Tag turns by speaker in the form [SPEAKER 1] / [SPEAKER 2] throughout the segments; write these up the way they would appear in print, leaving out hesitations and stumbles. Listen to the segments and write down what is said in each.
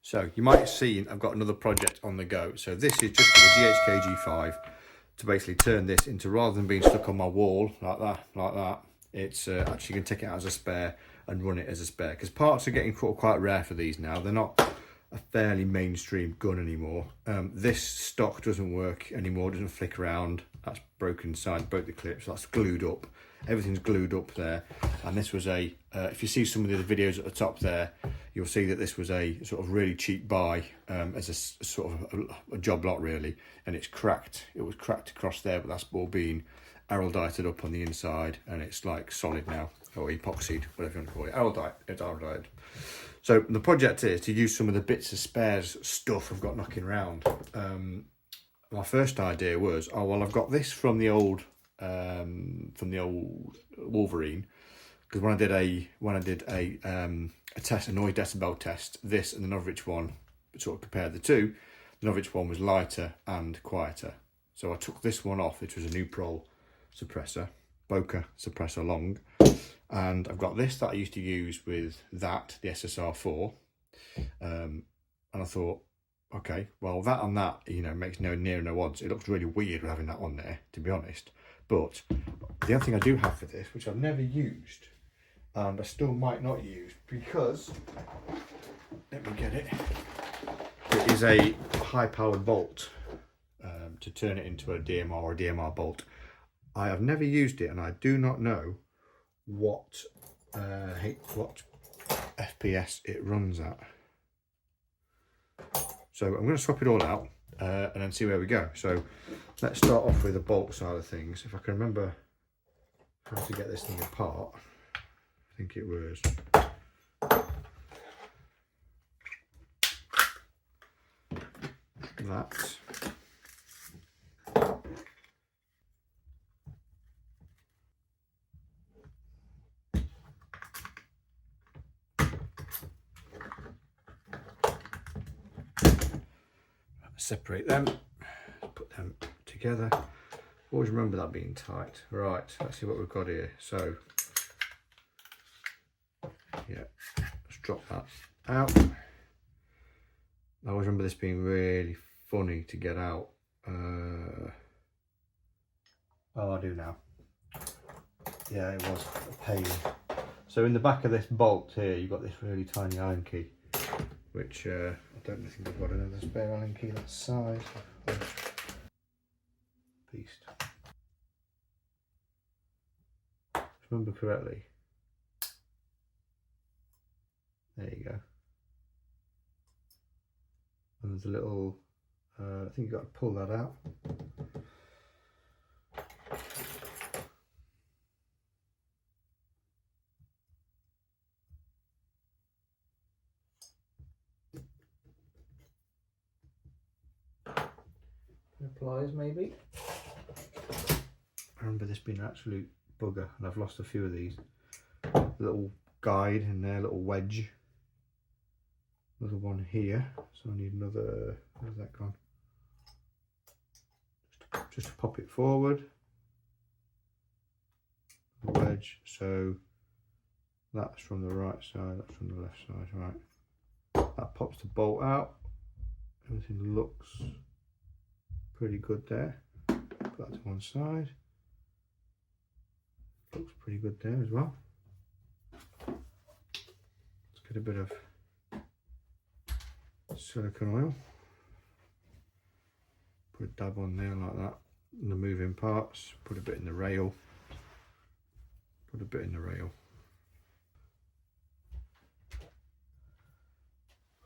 [SPEAKER 1] So you might have seen I've got another project on the go. So this is just for the GHK G5 to basically turn this into, rather than being stuck on my wall like that, it's actually going to take it out as a spare and run it as a spare, because parts are getting quite rare for these now. They're not a fairly mainstream gun anymore. This stock doesn't work anymore, doesn't flick around. That's broken inside both the clips, that's glued up. Everything's glued up there. And this was a, if you see some of the other videos at the top there, you'll see that this was a sort of really cheap buy as a sort of a job lot really. And it's cracked, it was cracked across there, but that's all been araldited up on the inside and it's like solid now, or epoxied, whatever you want to call it. It's araldite. So the project is to use some of the bits of spares stuff I've got knocking around. My first idea was, oh well, I've got this from the old Wolverine, because when I did a test, a noise decibel test, this and the Novich one, sort of compared the two, the Novich one was lighter and quieter. So I took this one off, which was a new Prol suppressor, Boca suppressor long, and I've got this that I used to use with that, the SSR4, and I thought, okay, well that and that, you know, makes no odds. It looks really weird having that on there, to be honest. But the other thing I do have for this, which I've never used, and I still might not use, because, let me get it, it is a high-powered bolt to turn it into a DMR or a DMR bolt. I have never used it, and I do not know what FPS it runs at. So I'm going to swap it all out and then see where we go. So let's start off with the bolt side of things. If I can remember how to get this thing apart, I think it was that. Separate them, put them together. Always remember that being tight. Right, let's see what we've got here. So, yeah, let's drop that out. I always remember this being really funny to get out. Oh, I do now. Yeah, it was a pain. So in the back of this bolt here, you've got this really tiny Allen key, which I don't think I've got another spare Allen key that size. Beast. If I remember correctly. There you go. And there's a little, I think you've got to pull that out. Pliers maybe. I remember this being an absolute bugger, and I've lost a few of these. Little guide in there, little wedge. Another one here, so I need another. Where's that gone? Just to pop it forward. The wedge. So that's from the right side, that's from the left side. Right. That pops the bolt out. Everything looks pretty good there. Put that to one side. Looks pretty good there as well. Let's get a bit of silicone oil. Put a dab on there like that. And the moving parts. Put a bit in the rail. Put a bit in the rail. I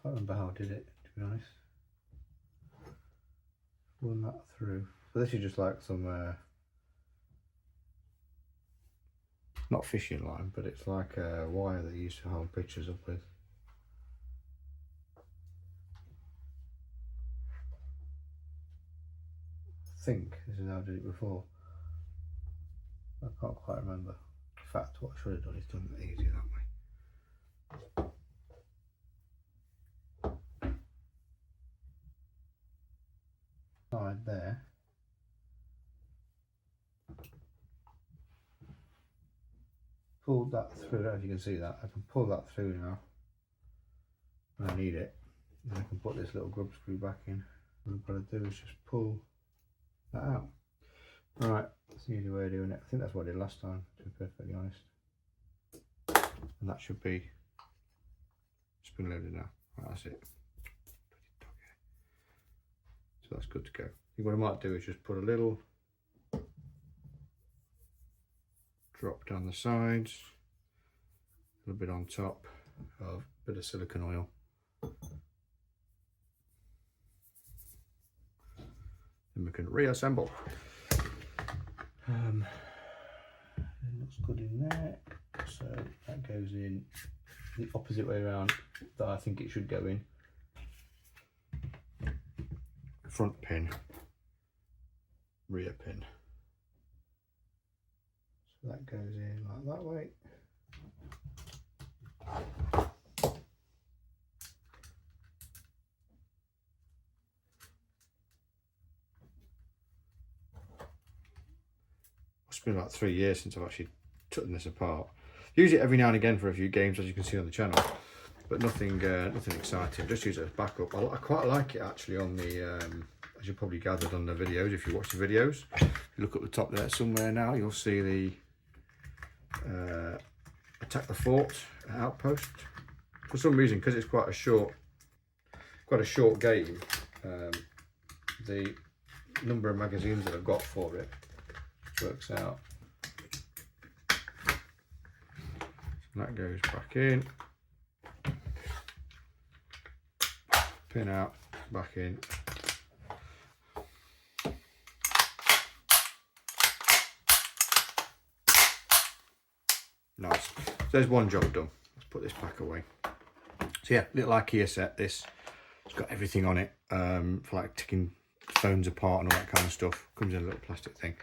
[SPEAKER 1] can't remember how I did it, to be honest. Run that through. So this is just like some not fishing line, but it's like a wire that you used to hold pictures up with. I think this is how I did it before. I can't quite remember. In fact, what I should have done is done it easier that way. Side there. Pulled that through, I don't know if you can see that. I can pull that through now when I need it. And I can put this little grub screw back in. What I've got to do is just pull that out. Right, that's the easy way of doing it. I think that's what I did last time, to be perfectly honest. And that should be spring loaded now. Right, that's it. So that's good to go. I think what I might do is just put a little drop down the sides, a little bit on top of a bit of silicone oil. Then we can reassemble. It looks good in there. So that goes in the opposite way around that I think it should go in. Front pin, rear pin. So that goes in like that way. It's been like 3 years since I've actually taken this apart. Use it every now and again for a few games, as you can see on the channel, but nothing exciting. Just use it as backup. I quite like it actually on the, as you probably gathered on the videos, if you watch the videos. If you look at the top there somewhere now, you'll see the attack the fort outpost. For some reason, because it's quite a short game, the number of magazines that I've got for it works out. And that goes back in, pin out, back in. Nice. So there's one job done. Let's put this back away. So yeah, little IKEA set. This, it's got everything on it for like taking phones apart and all that kind of stuff. Comes in a little plastic thing.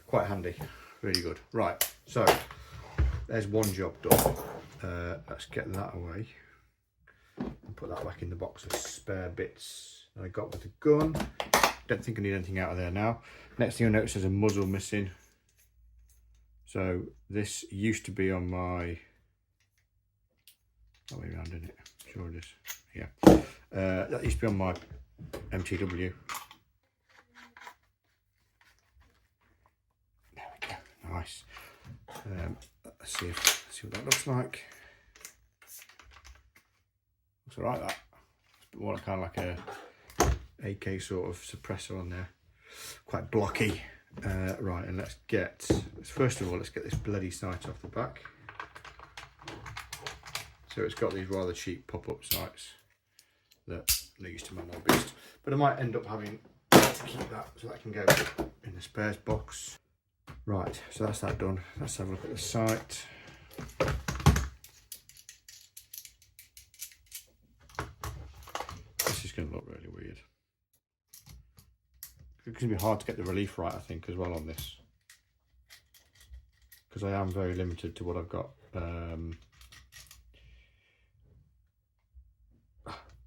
[SPEAKER 1] Quite handy, really good. Right, so there's one job done. Let's get that away and put that back in the box of spare bits that I got with the gun. Don't think I need anything out of there now. Next thing you'll notice, there's a muzzle missing. So this used to be on my, that way around, isn't it? Sure it is. Yeah. That used to be on my MTW. There we go. Nice. Let's see what that looks like. Looks alright, that. It's more kind of like a AK sort of suppressor on there. Quite blocky. Right, and first of all, let's get this bloody sight off the back. So it's got these rather cheap pop-up sights that are used to my beast, but I might end up having to keep that so that can go in the spares box. Right, so that's that done. Let's have a look at the sight. This is going to look really weird. It's going to be hard to get the relief right, I think, as well on this, because I am very limited to what I've got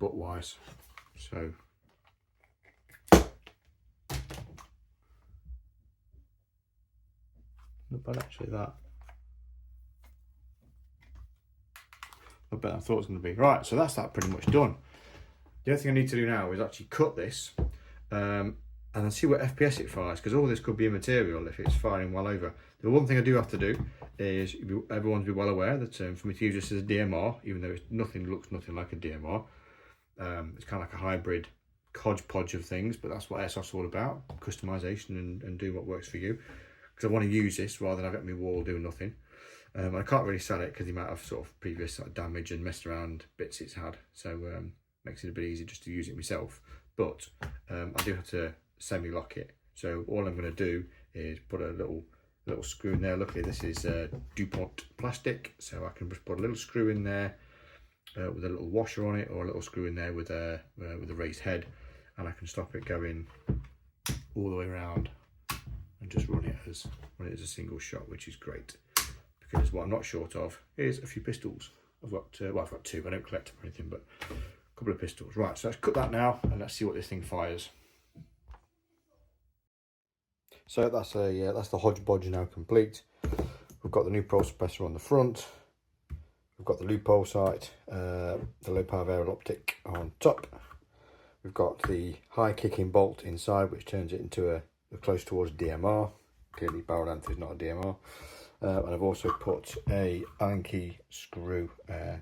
[SPEAKER 1] butt wise. So not bad actually, that. Not better than I thought it was going to be. Right, so that's that pretty much done. The other thing I need to do now is actually cut this and then see what FPS it fires, because all this could be immaterial if it's firing well over. The one thing I do have to do is everyone's be well aware that for me to use this as a DMR, even though it looks nothing like a DMR, it's kind of like a hybrid hodgepodge of things, but that's what Airsoft's all about, customization and do what works for you. Because I want to use this rather than have it on my wall doing nothing. I can't really sell it because the amount of sort of previous sort of damage and messed around bits it's had, so makes it a bit easier just to use it myself. But I do have to semi-lock it, so all I'm going to do is put a little screw in there. Luckily this is DuPont plastic, so I can just put a little screw in there with a little washer on it, or a little screw in there with a raised head, and I can stop it going all the way around and just run it as a single shot, which is great, because what I'm not short of is a few pistols. I've got I've got two. I don't collect them or anything, but a couple of pistols. Right, so let's cut that now and let's see what this thing fires. So that's the hodgepodge now complete. We've got the new pro suppressor on the front. We've We've got the loophole sight, the low power variable optic on top. We've got the high kicking bolt inside, which turns it into a close towards DMR. Clearly barrel length is not a DMR. And I've also put a Allen key screw,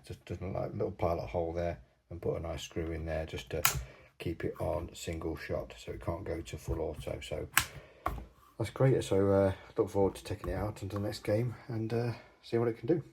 [SPEAKER 1] just like a little pilot hole there, and put a nice screw in there just to keep it on single shot, so it can't go to full auto. So that's great. So look forward to taking it out into the next game and seeing what it can do.